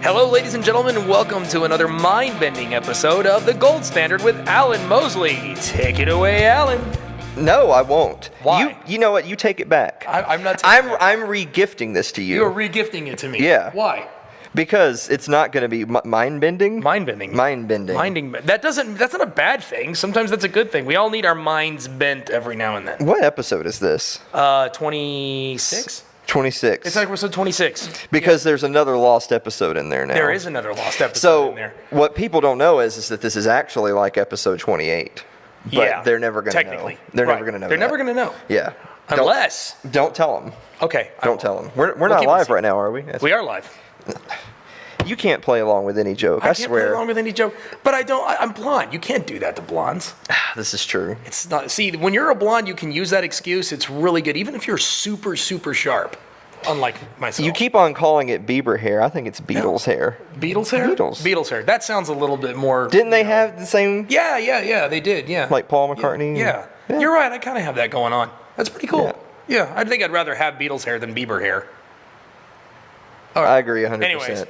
Hello, ladies and gentlemen, and welcome to another mind-bending episode of The Gold Standard with Alan Mosley. Take it away, Alan. No, I won't. Why? You know what? You take it back. I'm not taking it back. I'm re-gifting this to you. You're re-gifting it to me. Yeah. Why? Because it's not going to be mind-bending. Mind-bending. Mind-bending. That's not a bad thing. Sometimes that's a good thing. We all need our minds bent every now and then. What episode is this? 26? 26. It's like episode 26. Because there's another lost episode in there now. There is another lost episode in there. So what people don't know is that this is actually like episode 28. But yeah, they're never going to know. technically. They're Right. never going to know. They're never going to know. Yeah. Unless. Don't tell them. Okay. Don't tell them. We're not keep it live secret. right now, are we? We are live. You can't play along with any joke. I can't swear. play along with any joke, but I'm blonde. You can't do that to blondes. This is true. It's not. See, when you're a blonde, you can use that excuse. It's really good, even if you're super, super sharp. Unlike myself. You keep on calling it Bieber hair. I think it's Beatles hair. Beatles hair? Beatles hair. That sounds a little bit more. Didn't they have the same? Yeah, they did, yeah. Like Paul McCartney? Yeah. You're right, I kind of have that going on. That's pretty cool. Yeah, I think I'd rather have Beatles hair than Bieber hair. All right. I agree 100%. Anyways.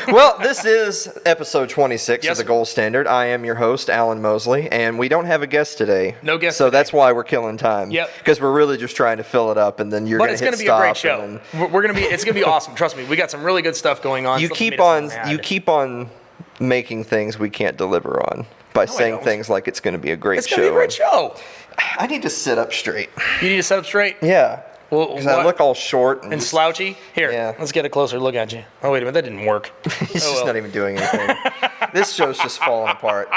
Well, this is episode 26 Yes, of The Gold Standard. I am your host, Alan Mosley, and we don't have a guest today. No guest So today. that's why we're killing time. Yep. Because we're really just trying to fill it up, and then you're going to hit stop. But it's going to be a great show. It's going to be awesome. Trust me, we got some really good stuff going on. You keep on making things we can't deliver on by saying things like it's going to be a great show. It's going to be a great show. I need to sit up straight. You need to sit up straight? Yeah. Well, Because I look all short and slouchy. Here, let's get a closer look at you. Oh, wait a minute, that didn't work. He's just not even doing anything. This show's just falling apart.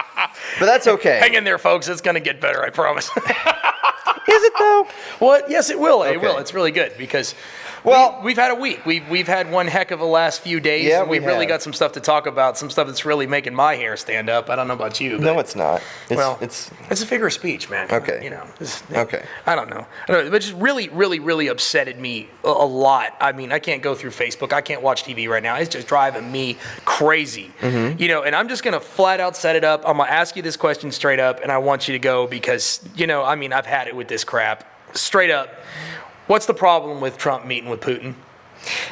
But that's okay. Hang in there, folks. It's going to get better, I promise. Is it though? What? Yes, it will. It Okay. will. It's really good because Well, we've had a week. We've had one heck of a last few days. Yeah, and we've we really have. got some stuff to talk about. Some stuff that's really making my hair stand up. I don't know about you. But, No, it's not. it's a figure of speech, man. Okay. You know. Okay. I don't know. But just really, really, really upsetted me a lot. I mean, I can't go through Facebook. I can't watch TV right now. It's just driving me crazy. Mm-hmm. You know, and I'm just gonna flat out set it up. I'm gonna ask you this question straight up, and I want you to go because I mean, I've had it with this crap. Straight up, what's the problem with Trump meeting with Putin?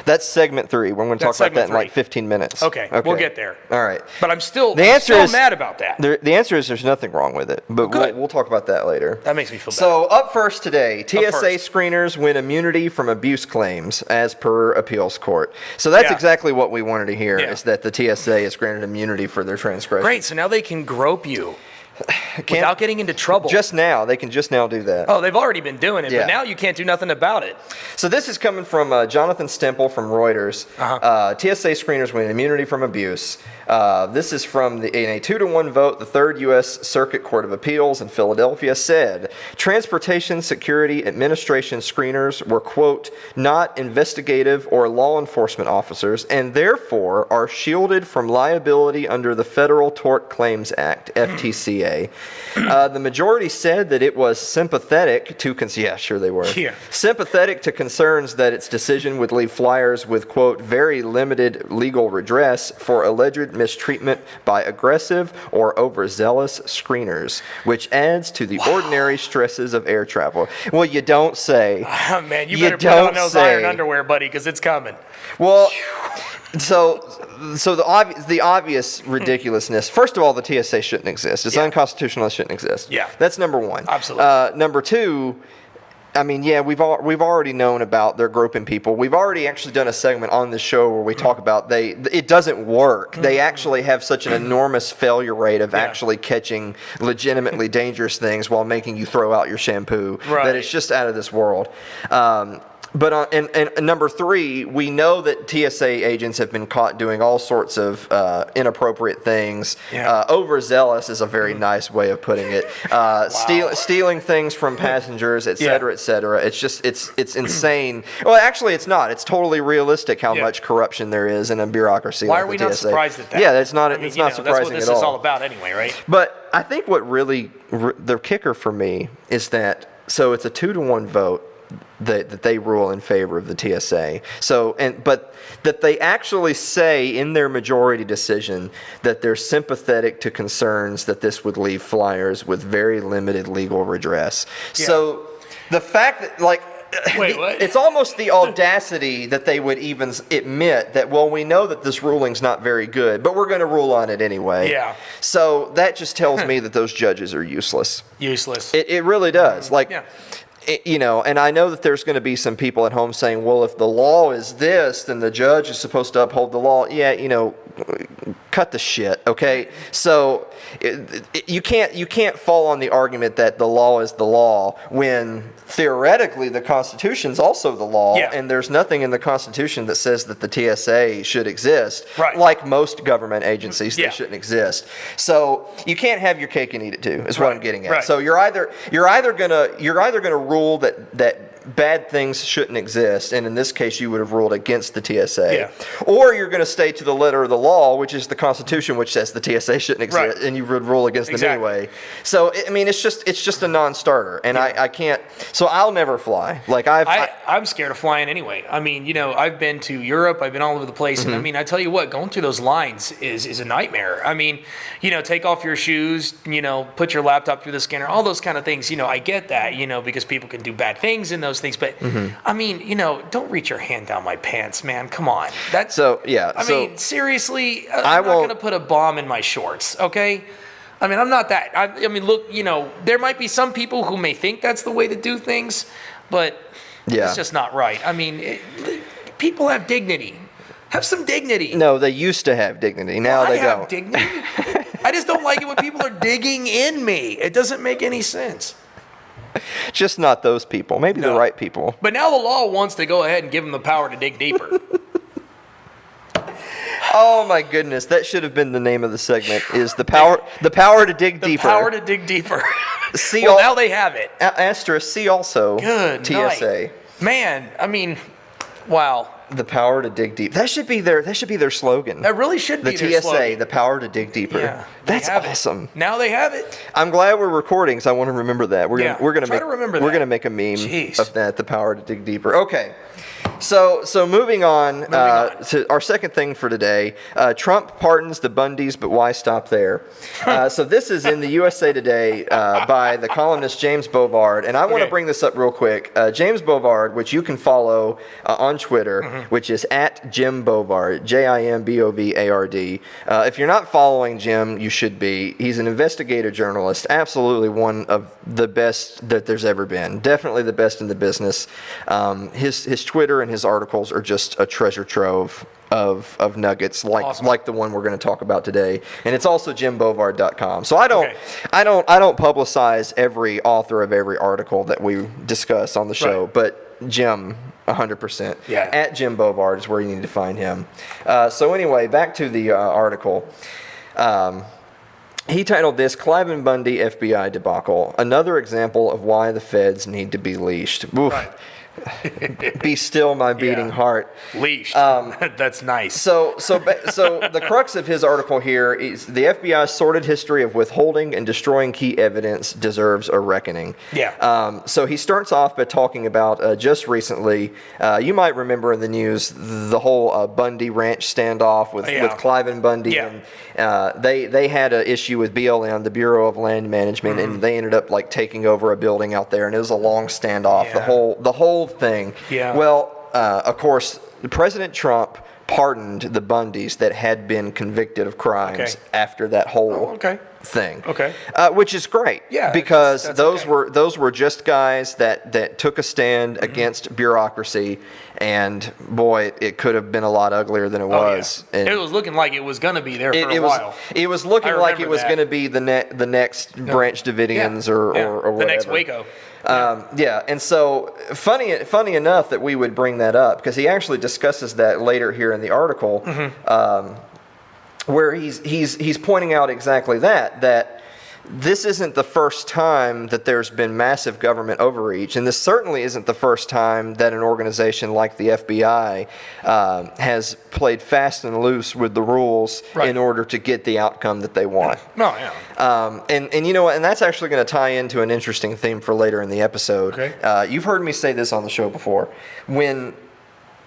That's segment 3. We're going to talk about that in like 3. 15 minutes. Okay, we'll get there. All right. But I'm still is mad about that. The answer is there's nothing wrong with it, but we'll talk about that later. That makes me feel better. So up first today, TSA first. screeners win immunity from abuse claims as per appeals court. So that's exactly what we wanted to hear, is that the TSA is granted immunity for their transgression. Great, so now they can grope you without getting into trouble. They can just now do that. Oh, they've already been doing it, Yeah. but now you can't do nothing about it. So this is coming from Jonathan Stemple from Reuters. TSA screeners win immunity from abuse. This is from in a 2-1 vote, the 3rd U.S. Circuit Court of Appeals in Philadelphia said Transportation Security Administration screeners were, quote, not investigative or law enforcement officers and therefore are shielded from liability under the Federal Tort Claims Act, FTCA. The majority said that it was sympathetic to sympathetic to concerns that its decision would leave flyers with, quote, very limited legal redress for alleged mistreatment by aggressive or overzealous screeners, which adds to the ordinary stresses of air travel. Well, you don't say. Oh, man, you better put on those iron underwear, buddy, because it's coming. Well, so the obvious ridiculousness. First of all, the TSA shouldn't exist. It's unconstitutional. It shouldn't exist. Yeah, that's number one. Absolutely. Number two, I mean, we've already known about their groping people. We've already actually done a segment on this show where we talk about it doesn't work. They actually have such an enormous failure rate of actually catching legitimately dangerous things while making you throw out your shampoo. Right. That it's just out of this world. But and number 3, we know that TSA agents have been caught doing all sorts of inappropriate things. Yeah. Overzealous is a very nice way of putting it. Stealing things from passengers, et cetera, et cetera. It's just it's insane. Well, actually, it's not. It's totally realistic how much corruption there is in a bureaucracy. Why like are we the not TSA. surprised at that? Yeah, it's not. I mean, it's not surprising that's what this at all. is all about, anyway, right? But I think what really the kicker for me is that it's a 2-1 vote. That they rule in favor of the TSA. But that they actually say in their majority decision that they're sympathetic to concerns that this would leave flyers with very limited legal redress. Yeah. So the fact that Wait, what? It's almost the audacity that they would even admit that, well, we know that this ruling's not very good, but we're going to rule on it anyway. Yeah. So that just tells me that those judges are useless. Useless. It really does. Like, Yeah. And I know that there's going to be some people at home saying, well, if the law is this, then the judge is supposed to uphold the law. Yeah, cut the shit, okay? So you can't fall on the argument that the law is the law when theoretically the Constitution's also the law, Yeah. and there's nothing in the Constitution that says that the TSA should exist. Right. Like most government agencies, Yeah. they shouldn't exist. So you can't have your cake and eat it too, is what I'm getting at. Right. So you're either gonna rule that bad things shouldn't exist, and in this case you would have ruled against the TSA. Yeah. Or you're going to stay to the letter of the law, which is the Constitution, which says the TSA shouldn't exist, Right. and you would rule against them Exactly. anyway. So I mean, it's just a non-starter, and I can't. So I'll never fly. Like I'm scared of flying anyway. I mean, I've been to Europe. I've been all over the place. And I mean, I tell you what, going through those lines is a nightmare. I mean, take off your shoes, put your laptop through the scanner, all those kind of things. I get that, because people can do bad things in those things. But I mean, don't reach your hand down my pants, man. Come on. That's So yeah. I so mean, seriously, I'm not going to put a bomb in my shorts, okay? I mean, I'm not that. I mean, look, there might be some people who may think that's the way to do things, but Yeah. it's just not right. I mean, people have dignity. Have some dignity. no, they used to have dignity. Now I they have don't. dignity. I just don't like it when people are digging in me. It doesn't make any sense. Just not those people. Maybe the No. right people. But now the law wants to go ahead and give them the power to dig deeper. Oh my goodness, that should have been the name of the segment. Is the power to dig The deeper? power to dig deeper. See Well, all- now they have it. Asterisk. See also. Good TSA. night. Man, I mean, wow. The power to dig deep. That should be their slogan. That really should The be their TSA, slogan. the power to dig deeper. Yeah, they That's have it. awesome. Now they have it. I'm glad we're recording, so I want to remember that. We're gonna try make to remember we're that. gonna make a meme Jeez. of that. The power to dig deeper. Okay. So moving on, to our second thing for today. Trump pardons the Bundys, but why stop there? So this is in the USA Today by the columnist James Bovard, and I want to Okay. bring this up real quick. James Bovard, which you can follow on Twitter, which is at Jim Bovard, JIMBOVARD. If you're not following Jim, you should be. He's an investigative journalist, absolutely one of the best that there's ever been. Definitely the best in the business. His Twitter and his articles are just a treasure trove of nuggets Awesome. like the one we're going to talk about today, and it's also jimbovard.com. So I don't Okay. publicize every author of every article that we discuss on the show, Right. but Jim 100%. Yeah. At Jim Bovard is where you need to find him. So anyway, back to the article. He titled this Cliven Bundy FBI debacle, another example of why the feds need to be leashed. Oof. Right. Be still my beating Yeah. heart. Leashed. That's nice. So the crux of his article here is the FBI's sordid history of withholding and destroying key evidence deserves a reckoning. Yeah. So he starts off by talking about just recently, you might remember in the news the whole Bundy Ranch standoff with Cliven Bundy. Yeah. And they had an issue with BLM, the Bureau of Land Management, and they ended up like taking over a building out there, and it was a long standoff. Yeah. The whole thing. Yeah. Well, of course, President Trump pardoned the Bundys that had been convicted of crimes Okay. after that whole okay. thing. Okay. Which is great. Yeah, Because that's those okay. were just guys that took a stand against bureaucracy, and boy, it could have been a lot uglier than it was. Yeah. And It was looking like it was going to be there for a was, while. It was looking I like it remember was that. going to be the next Branch Davidians or whatever. The next Waco. And so funny enough that we would bring that up, because he actually discusses that later here in the article, where he's pointing out exactly that this isn't the first time that there's been massive government overreach, and this certainly isn't the first time that an organization like the FBI has played fast and loose with the rules Right. in order to get the outcome that they want. No, yeah. And you know what? And that's actually going to tie into an interesting theme for later in the episode. Okay. You've heard me say this on the show before. When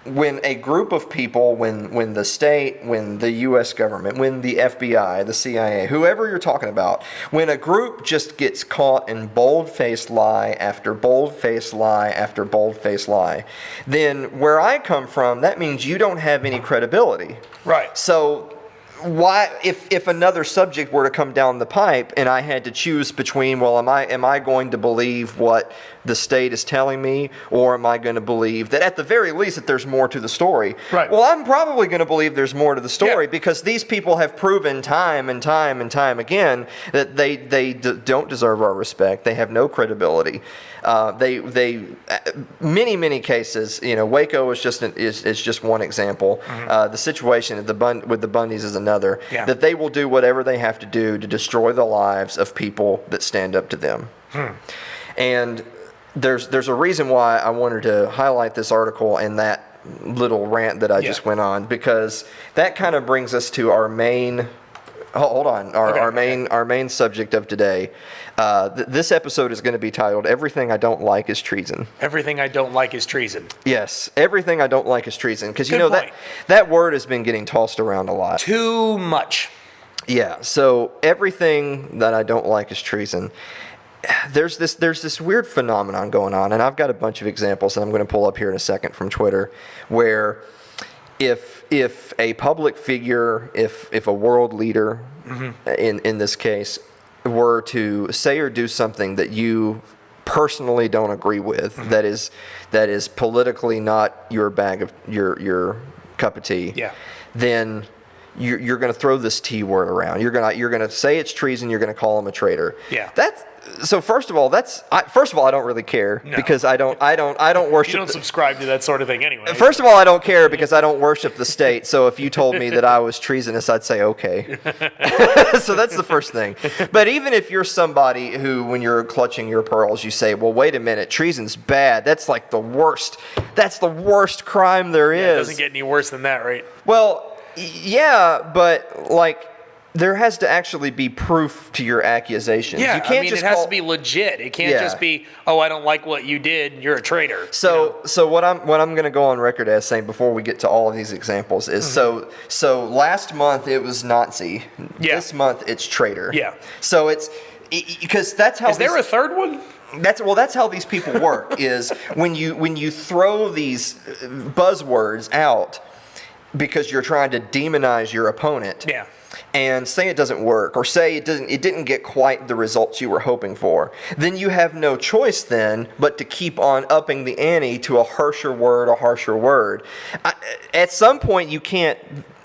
when a group of people, when the state, when the U.S. government, when the FBI, the CIA, whoever you're talking about, when a group just gets caught in bold-faced lie after bold-faced lie after bold-faced lie, then where I come from, that means you don't have any credibility. Right. So why, if another subject were to come down the pipe and I had to choose between, well, am I going to believe what the state is telling me, or am I going to believe that at the very least that there's more to the story? Right. Well, I'm probably going to believe there's more to the story because these people have proven time and time and time again that they don't deserve our respect. They have no credibility. Many cases, Waco is just one example. The situation with the Bundys is another. Yeah. That they will do whatever they have to do to destroy the lives of people that stand up to them. And there's a reason why I wanted to highlight this article and that little rant that I just went on, because that kind of brings us to our main. Hold on, our main subject of today. This episode is going to be titled "Everything I Don't Like Is Treason." Everything I don't like is treason. Yes, everything I don't like is treason, because Good that word has been getting tossed around a lot. Too much. Yeah. So everything that I don't like is treason. There's this weird phenomenon going on, and I've got a bunch of examples that I'm going to pull up here in a second from Twitter, where if a public figure, if a world leader, in this case, were to say or do something that you personally don't agree with, that is politically not your bag of your cup of tea, then you're going to throw this T word around. You're going to say it's treason. You're going to call him a traitor. Yeah. So first of all, I don't really care because I don't worship. You don't subscribe to that sort of thing anyway. First of all, I don't care because I don't worship the state. So if you told me that I was treasonous, I'd say okay. So that's the first thing. But even if you're somebody who, when you're clutching your pearls, you say, well, wait a minute, treason's bad. That's like the worst. That's the worst crime there is. It doesn't get any worse than that, right? Well, yeah, but like, there has to actually be proof to your accusations. Yeah, you can't it has to be legit. It can't just be, oh, I don't like what you did, you're a traitor. So what I'm going to go on record as saying before we get to all of these examples is so last month it was Nazi. Yeah. This month it's traitor. Yeah. So it's because that's how. Is there a third one? That's how these people work. Is when you throw these buzzwords out because you're trying to demonize your opponent. Yeah. And say it doesn't work, or say it didn't get quite the results you were hoping for, then you have no choice then but to keep on upping the ante to a harsher word. At some point you can't.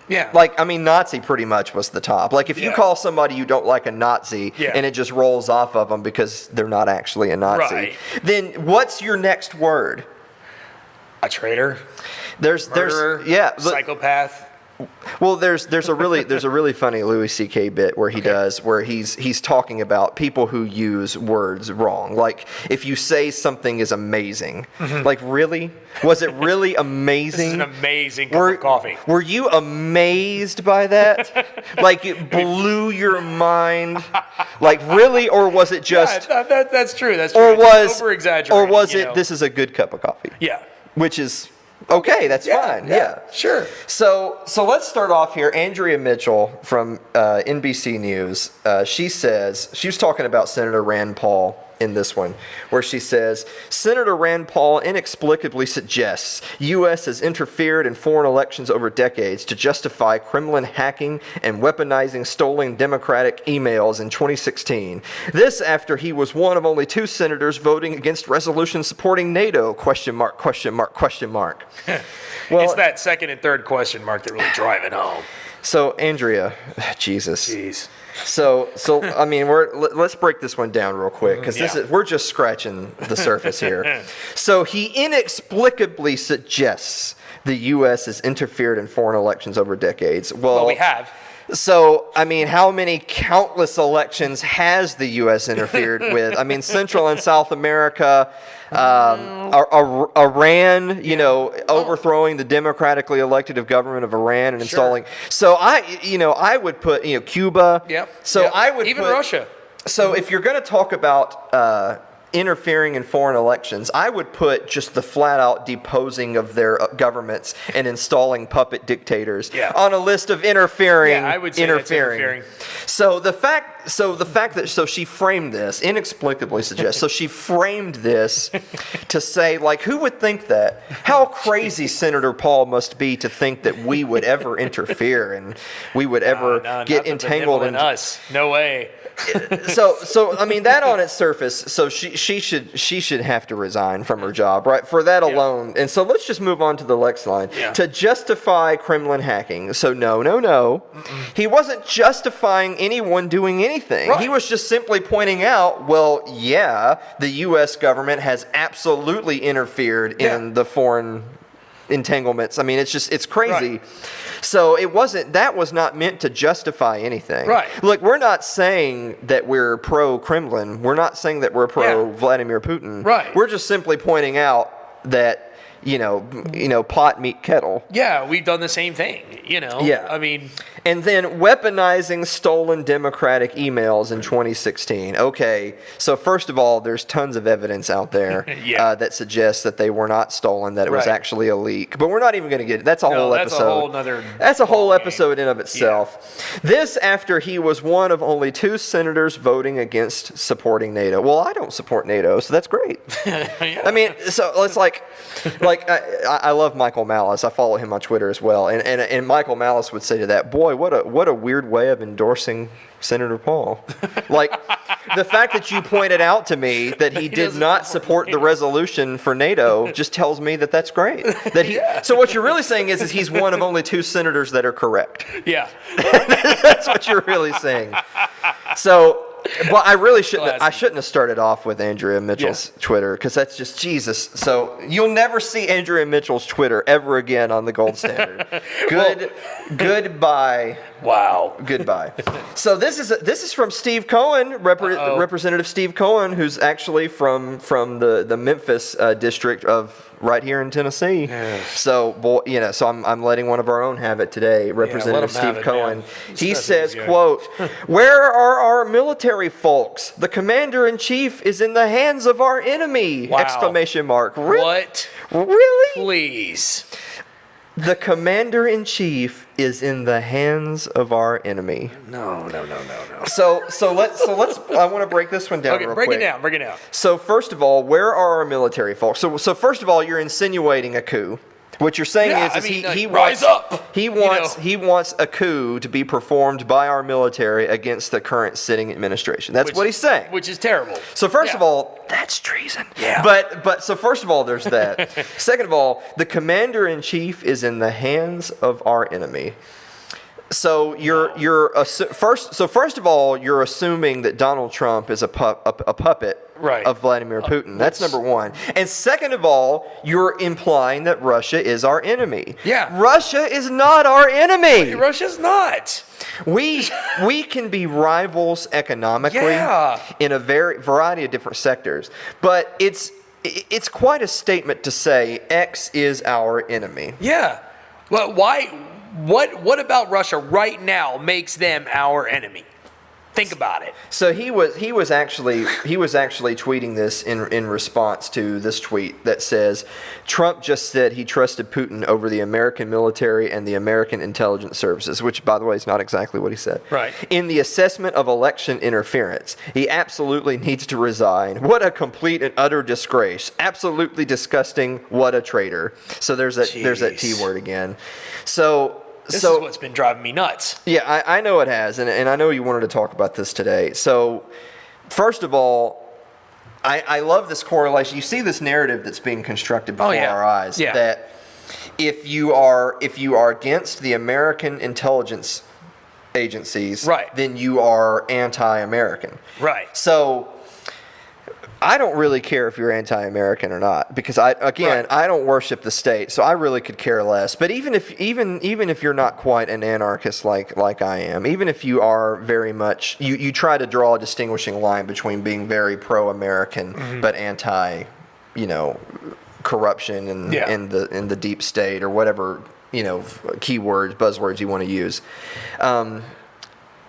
Yeah. Nazi pretty much was the top. Like, if you call somebody you don't like a Nazi and it just rolls off of them because they're not actually a Nazi, then what's your next word? A traitor. Murderer, psychopath. Well, there's a really funny Louis C.K. bit where he's talking about people who use words wrong. Like, if you say something is amazing, like, really? Was it really amazing? This is an amazing cup of coffee. Were you amazed by that? Like, it blew your mind? Like, really? Or was it just... Yeah, that's true. That's true. Or was... over-exaggerating. Or was it, this is a good cup of coffee? Yeah. Which is... Okay, that's fine. Yeah, sure. So let's start off here. Andrea Mitchell from NBC News. She says she was talking about Senator Rand Paul in this one, where she says Senator Rand Paul inexplicably suggests U.S. has interfered in foreign elections over decades to justify Kremlin hacking and weaponizing stolen Democratic emails in 2016. This after he was one of only 2 senators voting against resolutions supporting NATO? Question mark. Well, it's that second and third question mark that really drive it home. So Andrea, Jesus. Jeez. So I mean, let's break this one down real quick, because we're just scratching the surface here. So he inexplicably suggests the U.S. has interfered in foreign elections over decades. Well, we have. So, I mean, how many countless elections has the U.S. interfered with? I mean, Central and South America, Iran, overthrowing the democratically elected government of Iran and installing. So I would put, Cuba. Yep. So I would even put, Russia. So if you're going to talk about interfering in foreign elections, I would put just the flat out deposing of their governments and installing puppet dictators on a list of interfering. Yeah, I would say that's interfering. So the fact that she framed this inexplicably suggests. So she framed this to say, like, who would think that? How crazy Senator Paul must be to think that we would ever interfere and we would ever get entangled in us. No way. So I mean, that on its surface, so she should have to resign from her job, right? For that alone. And so let's just move on to the next line. To justify Kremlin hacking. So no. He wasn't justifying anyone doing anything. Right. He was just simply pointing out, well, yeah, the U.S. government has absolutely interfered in the foreign entanglements. I mean, it's crazy. Right. So that was not meant to justify anything. Right. Look, we're not saying that we're pro-Kremlin. We're not saying that we're pro-Vladimir Putin. Right. We're just simply pointing out that, pot meet kettle. Yeah, we've done the same thing, Yeah. I mean. And then weaponizing stolen Democratic emails in 2016. Okay, so first of all, there's tons of evidence out there that suggests that they were not stolen, that it was actually a leak. But we're not even going to get it. That's a whole episode. That's a whole episode in of itself. Yeah. This after he was one of only 2 senators voting against supporting NATO. Well, I don't support NATO, so that's great. I mean, so it's like I love Michael Malice. I follow him on Twitter as well. And Michael Malice would say to that, boy, what a weird way of endorsing Senator Paul. Like, the fact that you pointed out to me that he did not support the resolution for NATO just tells me that that's great. So what you're really saying is he's one of only 2 senators that are correct. Yeah. That's what you're really saying. So, but I really shouldn't have started off with Andrea Mitchell's Twitter, because that's just Jesus. So you'll never see Andrea Mitchell's Twitter ever again on the Gold Standard. Goodbye. Wow. Goodbye. So this is from Steve Cohen, Representative Steve Cohen, who's actually from the Memphis district of right here in Tennessee. Yes. So so I'm letting one of our own have it today. Representative Steve Cohen. He says, quote, "Where are our military folks? The commander-in-chief is in the hands of our enemy!" Wow. Exclamation mark. What? Really? Please. The commander-in-chief is in the hands of our enemy. No. So let's I want to break this one down real quick. Break it down. So first of all, where are our military folks? So first of all, you're insinuating a coup. What you're saying is he rise up. He wants a coup to be performed by our military against the current sitting administration. That's what he's saying. Which is terrible. So first of all, that's treason. Yeah. But so first of all, there's that. Second of all, the commander-in-chief is in the hands of our enemy. So first of all, you're assuming that Donald Trump is a puppet of Vladimir Putin. That's number one. And second of all, you're implying that Russia is our enemy. Yeah. Russia is not our enemy. Russia's not. We can be rivals economically in a variety of different sectors, but it's quite a statement to say X is our enemy. Yeah. Well, why? What about Russia right now makes them our enemy? Think about it. So he was actually tweeting this in response to this tweet that says, Trump just said he trusted Putin over the American military and the American intelligence services, which, by the way, is not exactly what he said. Right. In the assessment of election interference, he absolutely needs to resign. What a complete and utter disgrace. Absolutely disgusting. What a traitor. So there's that T word again. This is what's been driving me nuts. Yeah, I know it has, and I know you wanted to talk about this today. So, first of all, I love this correlation. You see this narrative that's being constructed before our eyes that if you are against the American intelligence agencies, then you are anti-American. Right. So, I don't really care if you're anti-American or not, because I don't worship the state, so I really could care less. But even if you're not quite an anarchist like I am, even if you are very much you try to draw a distinguishing line between being very pro-American but anti, corruption and in the deep state or whatever, buzzwords you want to use.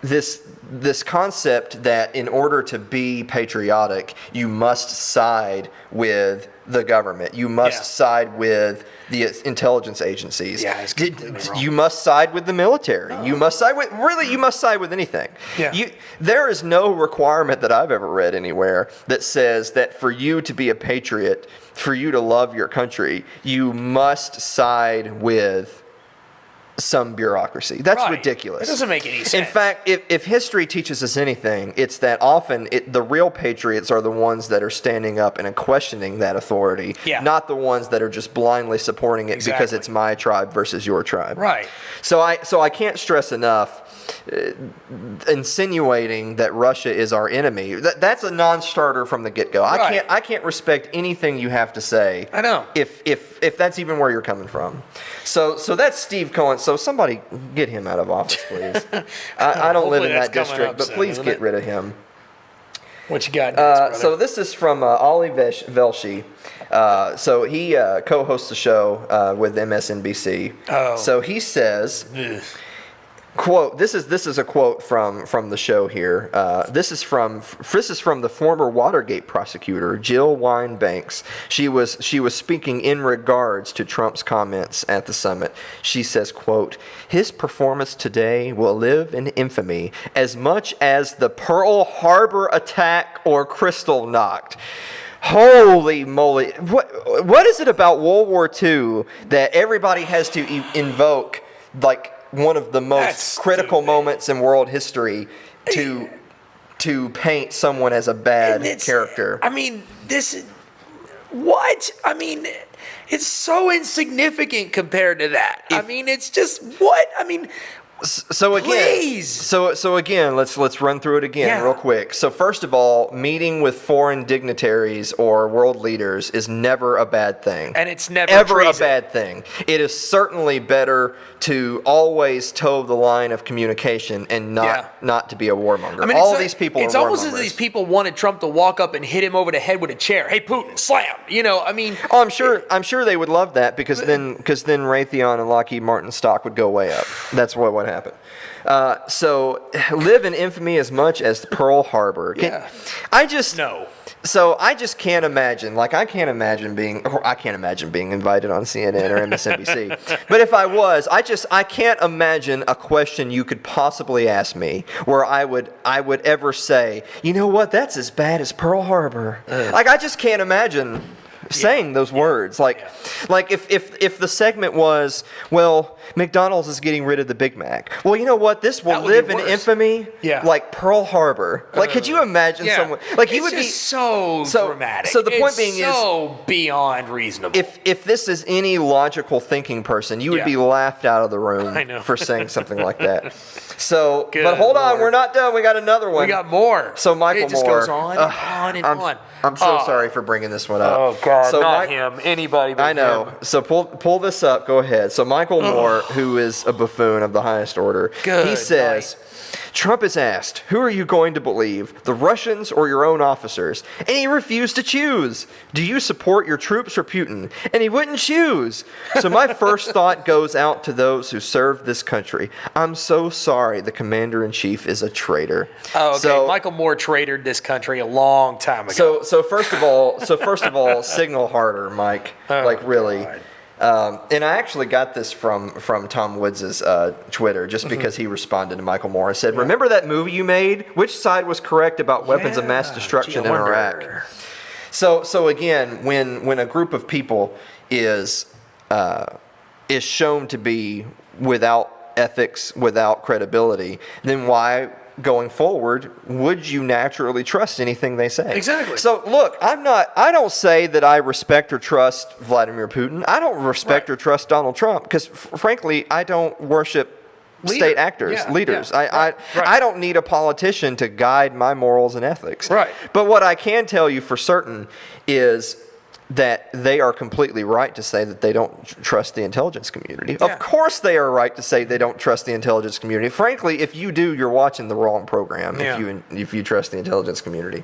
this concept that in order to be patriotic, you must side with the government. You must side with the intelligence agencies. Yeah, it's completely wrong. You must side with the military. You must side with anything. Yeah. There is no requirement that I've ever read anywhere that says that for you to be a patriot, for you to love your country, you must side with some bureaucracy. That's ridiculous. It doesn't make any sense. In fact, if history teaches us anything, it's that often the real patriots are the ones that are standing up and questioning that authority, not the ones that are just blindly supporting it because it's my tribe versus your tribe. Right. So I can't stress enough insinuating that Russia is our enemy. That's a non-starter from the get-go. Right. I can't respect anything you have to say. I know. If that's even where you're coming from. So that's Steve Cohen. So somebody get him out of office, please. I don't live in that district, but please get rid of him. What you got next, brother? So this is from Ollie Velshi. So he co-hosts the show with MSNBC. Oh. So he says, Ugh. quote, this is a quote from the show here. This is from the former Watergate prosecutor Jill Wine-Banks. She was speaking in regards to Trump's comments at the summit. She says, quote, his performance today will live in infamy as much as the Pearl Harbor attack or Kristallnacht. Holy moly. What is it about World War II that everybody has to invoke, like, one of the most critical moments in world history to paint someone as a bad character? I mean, what? I mean, it's so insignificant compared to that. I mean, it's just what? I mean, so again, please. So again, let's run through it again real quick. So first of all, meeting with foreign dignitaries or world leaders is never a bad thing. And it's never ever treason. a bad thing. It is certainly better to always toe the line of communication and not to be a warmonger. I mean, all these people it's are almost warmongers. as if these people wanted Trump to walk up and hit him over the head with a chair. Hey, Putin, slam. You know, I mean. Oh, I'm sure they would love that because then Raytheon and Lockheed Martin stock would go way up. That's what would happen. So live in infamy as much as Pearl Harbor. So I just can't imagine. Like I can't imagine being invited on CNN or MSNBC. But if I was, I can't imagine a question you could possibly ask me where I would ever say, you know what, that's as bad as Pearl Harbor. Like I just can't imagine saying those words. Like if the segment was, well, McDonald's is getting rid of the Big Mac. Well, you know what? This will live in infamy like Like Pearl Harbor. Like, could you imagine someone like you would be so dramatic? So the point being is so beyond reasonable. If this is any logical thinking person, you would be laughed out of the room for saying something like that. So, but hold on, we're not done. We got another one. We got more. So Michael it just Moore goes on and on and on. I'm so sorry for bringing this one up. Oh God, so not him. Anybody but I know. him. So pull this up. Go ahead. So Michael Moore, who is a buffoon of the highest order, he says, Trump is asked, who are you going to believe, the Russians or your own officers? And he refused to choose. Do you support your troops or Putin? And he wouldn't choose. So my first thought goes out to those who served this country. I'm so sorry the commander-in-chief is a traitor. Oh, okay. So, Michael Moore traitored this country a long time ago. So first of all, signal harder, Mike. Really. God. And I actually got this from Tom Woods' Twitter just because he responded to Michael Moore and said, remember that movie you made? Which side was correct about weapons of mass destruction in Iraq? So again, when a group of people is shown to be without ethics, without credibility, then why going forward would you naturally trust anything they say? Exactly. So look, I don't say that I respect or trust Vladimir Putin. I don't respect or trust Donald Trump because frankly, I don't worship state actors, leaders. I don't need a politician to guide my morals and ethics. Right. But what I can tell you for certain is that they are completely right to say that they don't trust the intelligence community. Yeah. Of course they are right to say they don't trust the intelligence community. Frankly, if you do, you're watching the wrong program if you trust the intelligence community.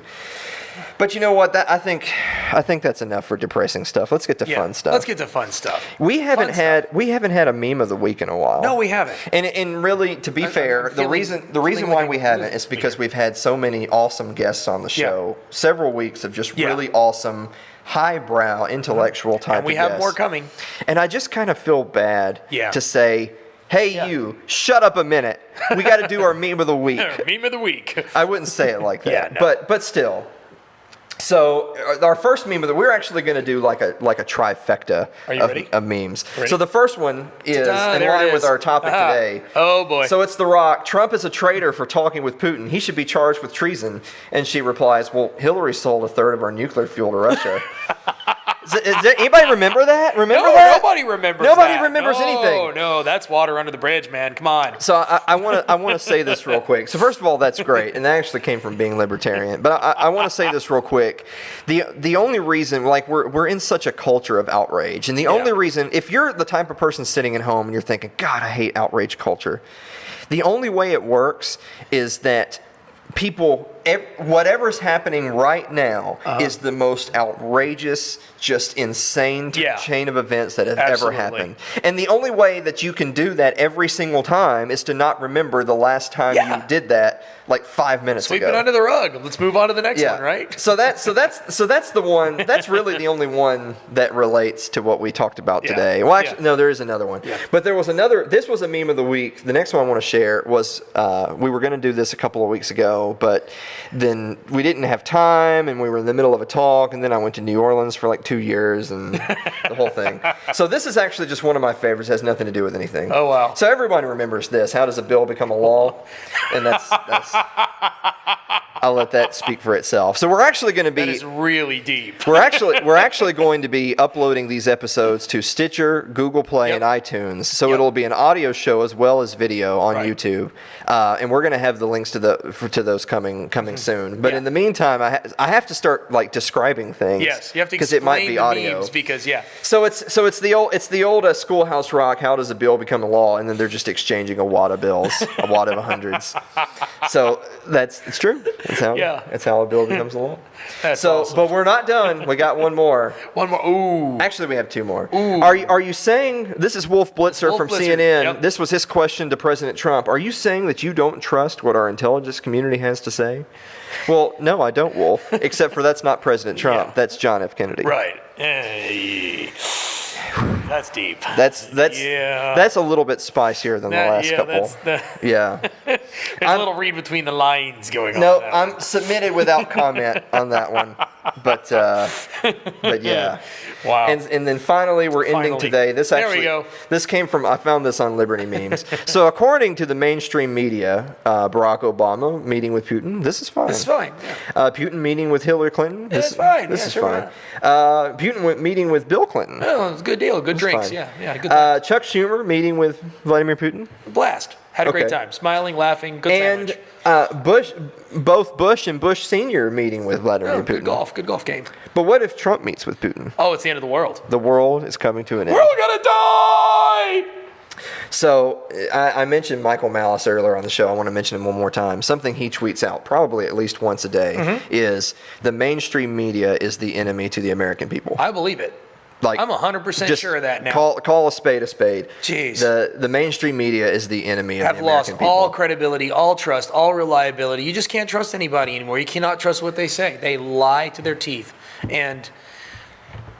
But you know what? I think that's enough for depressing stuff. Let's get to fun stuff. Let's get to fun stuff. We haven't had a meme of the week in a while. No, we haven't. And really, to be fair, the reason why we haven't is because we've had so many awesome guests on the show. Yeah. Several weeks of just really awesome, highbrow, intellectual type and we of have guests. more coming. And I just kind of feel bad to say, hey, you, shut up a minute. We got to do our meme of the week. Meme of the week. I wouldn't say it like that, Yeah, no. but still. So our first meme of we're actually going to do like a trifecta of memes. Ready? So the first one is in line with our topic today. Oh boy. So it's The Rock. Trump is a traitor for talking with Putin. He should be charged with treason. And she replies, well, Hillary sold a third of our nuclear fuel to Russia. Anybody remember that? Remember that? Nobody remembers Nobody remembers anything. Oh, no, that's water under the bridge, man. Come on. So I want to say this real quick. So first of all, that's great, and that actually came from being libertarian. But I want to say this real quick. The only reason, like, we're in such a culture of outrage, and the only reason, if you're the type of person sitting at home and you're thinking, God, I hate outrage culture, the only way it works is that people, whatever's happening right now is the most outrageous, just insane chain of events that have ever happened. And the only way that you can do that every single time is to not remember the last time you did that, like 5 minutes ago. Sweep it under the rug. Let's move on to the next one, right? So that's the one. That's really the only one that relates to what we talked about today. Well, actually, no, there is another one. Yeah. But there was another. This was a meme of the week. The next one I want to share was we were going to do this a couple of weeks ago, but then we didn't have time, and we were in the middle of a talk, and then I went to New Orleans for like 2 years, and the whole thing. So this is actually just one of my favorites. It has nothing to do with anything. Oh wow! So everybody remembers this. How does a bill become a law? And that's I'll let that speak for itself. So we're actually going to be. That is really deep. We're actually going to be uploading these episodes to Stitcher, Google Play, and iTunes. So it'll be an audio show as well as video on YouTube, and we're going to have the links to those coming soon. But in the meantime, I have to start like describing things. Yes, you have to because it might be audio. Memes because So it's the old Schoolhouse Rock. How does a bill become a law? And then they're just exchanging a wad of bills, a wad of hundreds. So it's true. That's how a bill becomes a law. That's awesome. But we're not done. We got one more. One more. Ooh. Actually, we have two more. Ooh. Are you saying, this is Wolf Blitzer from CNN. Yep. This was his question to President Trump. Are you saying that you don't trust what our intelligence community has to say? Well, no, I don't, Wolf. Except for that's not President Trump. That's John F. Kennedy. Right. Hey. That's deep. That's a little bit spicier than the last couple. There's a little read between the lines going on. No, I'm submitted without comment on that one. But yeah. Wow. And then finally, we're ending today. This came from, I found this on Liberty Memes. So according to the mainstream media, Barack Obama meeting with Putin. This is fine. This is fine. Yeah. Putin meeting with Hillary Clinton. This is fine. This is fine. Putin meeting with Bill Clinton. Oh, it's a good deal. Good drinks. Fine. Yeah. Good times. Chuck Schumer meeting with Vladimir Putin. Blast. Had a great time. Smiling, laughing, good sandwich. And both Bush and Bush Sr. meeting with Vladimir Putin. Good golf game. But what if Trump meets with Putin? Oh, it's the end of the world. The world is coming to an end. We're all gonna die! So I mentioned Michael Malice earlier on the show. I want to mention him one more time. Something he tweets out probably at least once a day is the mainstream media is the enemy to the American people. I believe it. Like, I'm 100% sure of that now. Call a spade a spade. Jeez. The mainstream media is the enemy of the American people. Have lost all credibility, all trust, all reliability. You just can't trust anybody anymore. You cannot trust what they say. They lie to their teeth. And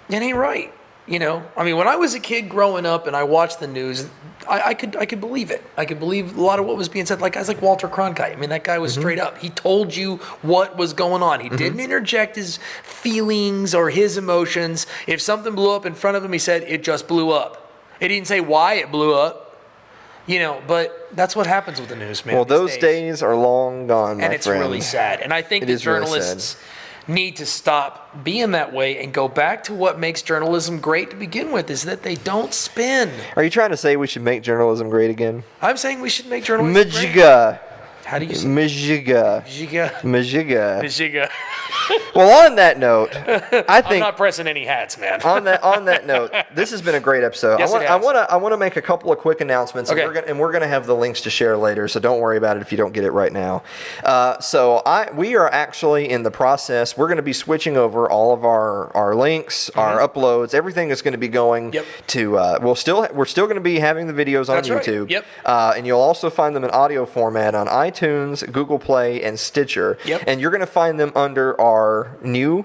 it ain't right. You know, I mean, when I was a kid growing up and I watched the news, I could believe it. I could believe a lot of what was being said. Like guys like Walter Cronkite. I mean, that guy was straight up. He told you what was going on. He didn't interject his feelings or his emotions. If something blew up in front of him, he said it just blew up. He didn't say why it blew up. You know, but that's what happens with the news, man. Well, those days are long gone, my friend. And it's really sad. And I think the journalists need to stop being that way and go back to what makes journalism great to begin with, is that they don't spin. Are you trying to say we should make journalism great again? I'm saying we should make journalism great. How do you say Majiga. Majiga? Majiga. Majiga. Well, on that note, I I'm think not pressing any hats, man. on that note, this has been a great episode. Yes, I want to make a couple of quick announcements, Okay. and we're gonna have the links to share later. So don't worry about it if you don't get it right now. We are actually in the process. We're going to be switching over all of our links, our uploads. Everything is going to be going to. We're still going to be having the videos on That's right. YouTube. Yep. And you'll also find them in audio format on iTunes, Google Play, and Stitcher. Yep. And you're going to find them under our new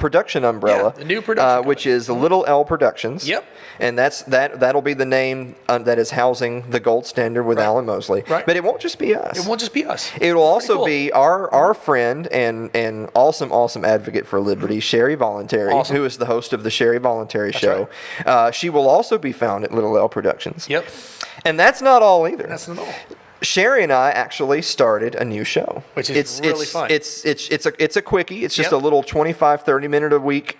production umbrella, Yeah, the new production which is Little L Productions. Yep. And that'll be the name that is housing the Gold Standard with Alan Mosley. Right. But it won't just be us. It won't just be us. It will also cool. be our friend and awesome advocate for liberty, Sherry Voluntary, Awesome. who is the host of the Sherry Voluntary That's Show. She will also be found at Little L Productions. Yep. And that's not all either. That's not all. Sherry and I actually started a new show. Which is really fun. It's a quickie. It's just Yep. a little 25, 30-minute a week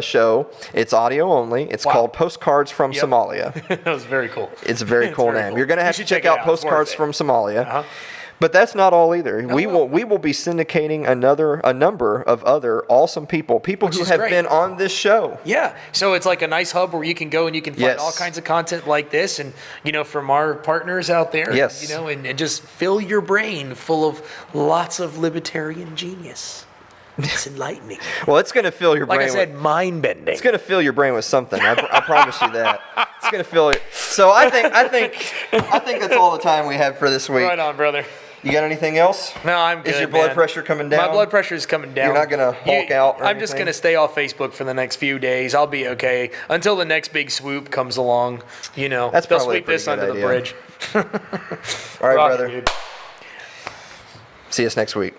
show. It's audio only. It's called Postcards from Somalia. That was very cool. It's a very cool name. cool. You're going to You have to should check check it out out. It's worth Postcards it. from Somalia. Uh-huh. But that's not all either. We will be syndicating a number of other awesome people who is have great. been on this show. Yeah, so it's like a nice hub where you can go and you can find Yes. all kinds of content like this, and from our partners out there. Yes. And just fill your brain full of lots of libertarian genius. It's enlightening. Well, it's going to fill your Like brain. I said, mind bending. It's going to fill your brain with something. I promise you that. It's going to fill it. So I think that's all the time we have for this week. Right on, brother. You got anything else? No, I'm good. Is your blood man. pressure coming down? My blood pressure is coming down. You're not gonna hulk out or I'm just anything? gonna stay off Facebook for the next few days. I'll be okay until the next big swoop comes along. That's they'll probably a sweep this pretty under good the idea. bridge. All right, Rock, brother. dude. See us next week.